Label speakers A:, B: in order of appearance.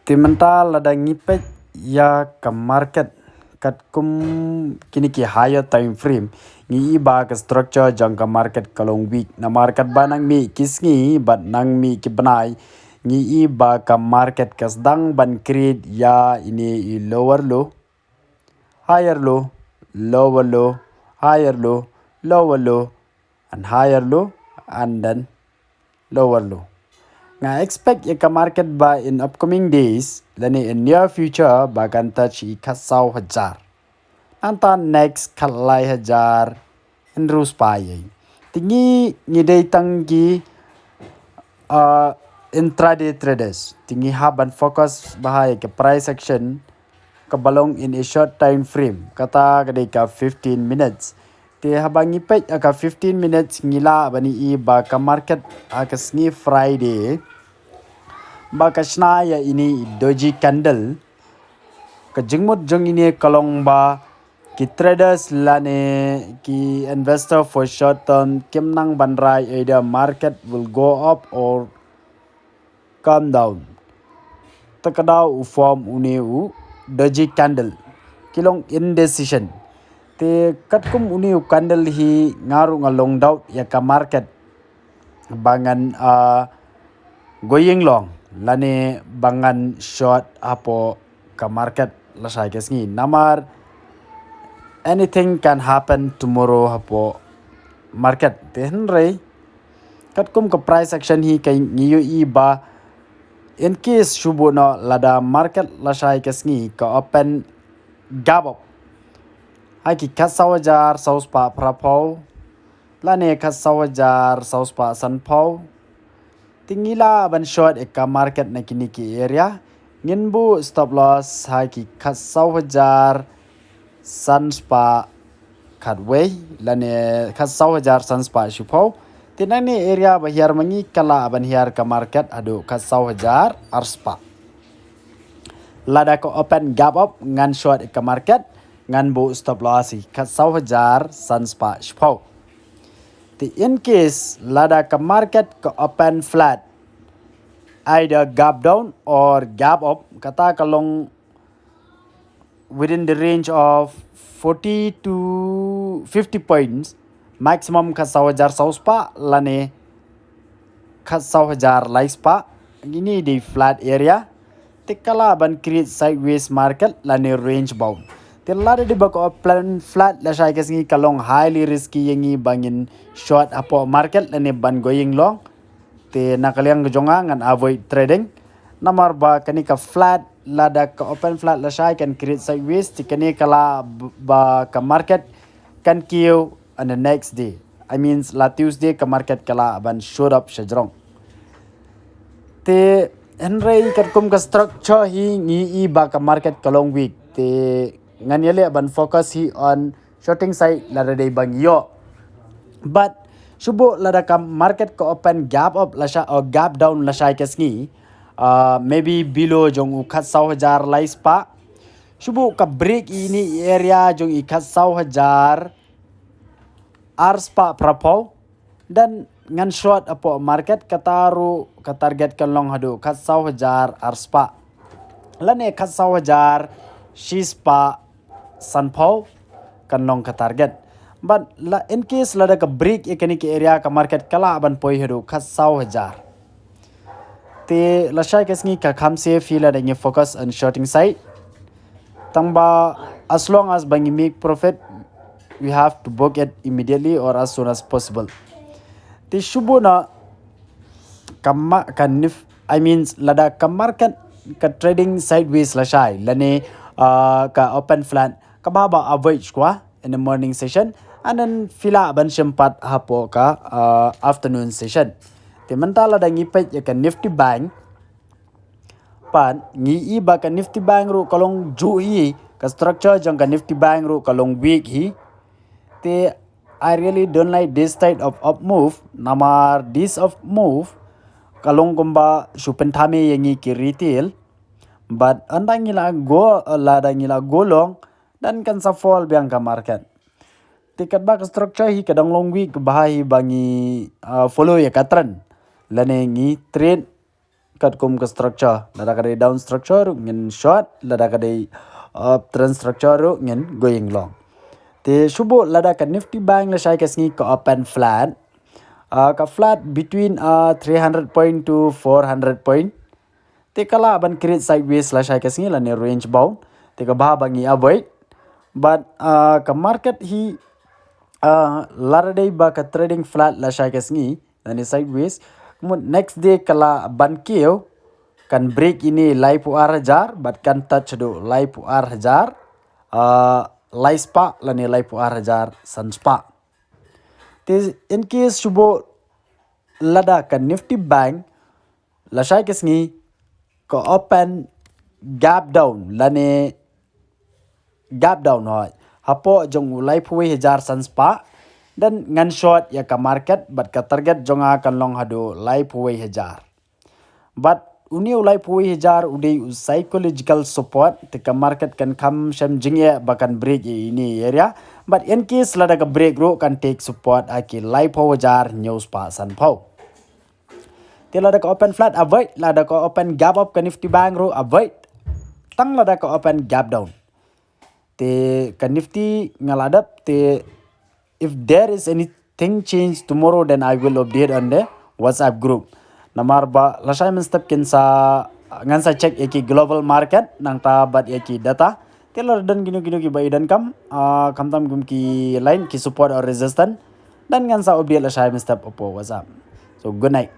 A: Timental lada ngipet ya ke market kat kini ki higher time frame ngi iba ke structure jangka market kalong week na market banang mi kisngi bat nang mi ki benai ngi iba ke market kasdang ban create ya ini lower low higher low lower low higher low lower low and higher low and then lower low. Nga expect ya market ba in upcoming days lani in near future bagan touch I kasau hajar. Anta next kalai hajar in rus payay. Tingi ngidey tanggi intraday traders. Tingi haban focus bahaya ke price action kebalong in a short time frame. Kata kadai ka 15 minutes. Ti habang ipet aka 15 minutes ngila bani iba ka market aka sngi Friday. Baka ya ini doji candle ke jengmut jeng ini kalong ba ki traders lane ki investor for short term kim nang bandrai either market will go up or come down. Takadau form uniu doji candle kilong indecision. Te katkum uniu candle hi ngaru ngalong daut ya ka market bangan going long lani bangan short apo ka market lasai kesngi namar anything can happen tomorrow apo market ten rei katkum ka price action hi kai ngiyo iba in case shubo no lada market lasai kesngi ka open gap up haki kasawajar saus pa prapau lane kasawajar saus pa sanpau tingila ban short eka market na kini ki area nginbu stop loss haki kasawajar sanspa kadway lane kasawajar sanspa shupau tinani area bahiar mangi kala ban hiar ka market adu kasawajar arspa lada ko open gap up ngan short eka market ngan bu stop loss hi kasawajar sanspa shupau. In case lada ka market ka open flat either gap down or gap up kata kalong within the range of 40 to 50 points maximum kasawajar sauspa lane kasawajar laispa ini di flat area tikala ban create sideways market lane range bound. Lada di bako plan flat la shay kasngi kalong highly risky yengi bangin short apo market lane ban going long te nakaliang jonga ngan avoid trading namar ba kani ka flat lada ka open flat la shay can create sideways ti kani kala ba ka market kan kiyo on the next day I means la Tuesday ka market kala ban showed up shajrong te henrei katkum ka structure hi ngi ba ka market kalong week te nganyele ban focus hi on shorting side lada day bang yo but shubo lada ka market ko open gap up lasha or gap down lasha kesngi maybe below jong ukhat 1,000 lais pa shubo ka break ini area jong ikhat 1,000 ars pa prapo dan ngan short apo market kataru ka target kan long hadu khat 1,000 ars pa lane khat 1,000 shis pa sanpau kan long ka target but la in case lada ka break ekani ki area ka market kala ban poi hedu khat 1,000 te la shay kesngi ka kham se feel lada ngi focus on shorting side tangba as long as bangi make profit we have to book it immediately or as soon as possible te shubo na kamma kanif I means lada ka market ka trading sideways la shay lane ka open flat kababa average kwa in the morning session and then fila ban sempat hapo ka afternoon session te mentala dangi pet ya ka nifty bank pan ngi iba ka nifty bank ru kalong jui ka structure jang ka nifty bank ru kalong week hi te I really don't like this type of up move namar this of move kalong gomba supentame yangi ki retail but andang ngila go lada ngila golong dan kan sa fall biang ka market tiket ba structure hi kadang long week bahai bangi follow ya ka trend lane ngi trade kat kum ke structure lada kadai down structure ngin short lada kadai trend structure ngin going long. Te shubo lada ka Nifty Bank la shai kasngi ka open flat. Ka flat between 300 point to 400 point. Te kala ban create sideways la shai kasngi la ne range bound. Te ka bah bangi avoid. But ka market hi lada day ba ka trading flat la shai kasngi la ne sideways. Kemudian next day kala ban kio kan break ini lai pu R1000 but kan touch do lai pu R1000 lai spa la ne lai pu R1000 san spa. Te in case shubo lada kan Nifty Bank la shai kasngi ko open gap down la ne gap down hoy hapo jong ulai pui hejar san spa dan ngan short ya ka market but ka target jonga kan long hado lai pui hejar but uni ulai pui hejar udai psychological support te ka market kan kam sham jingye bakan break ini area but in case lada ka break ro kan take support aki lai pui hejar news pa san pau te lada ka open flat avoid lada ka open gap up ka Nifty Bank ro avoid tang lada ka open gap down te ka Nifty ngaladap te if there is anything change tomorrow then I will update on the WhatsApp group. Namar ba lasai men step kin sa ngan sa check eki global market nang ta bat eki data telar dan gino ki bai dan kam tam gum ki line ki support or resistance dan ngan sa update lasai men step opo WhatsApp. So good night.